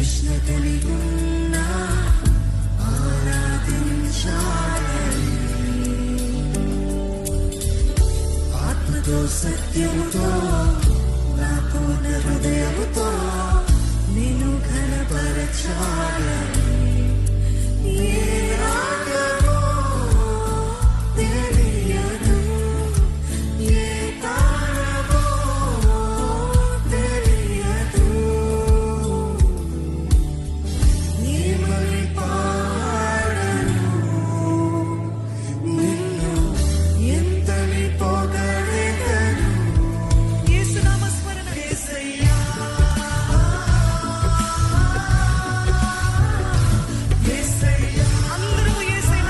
తృష్ణ కలిగి ఉన్నా ఆరాధించాలని ఆత్మతో సత్యముతో నా పూర్ణ హృదయముతో నిన్ను ఘనపరచాలని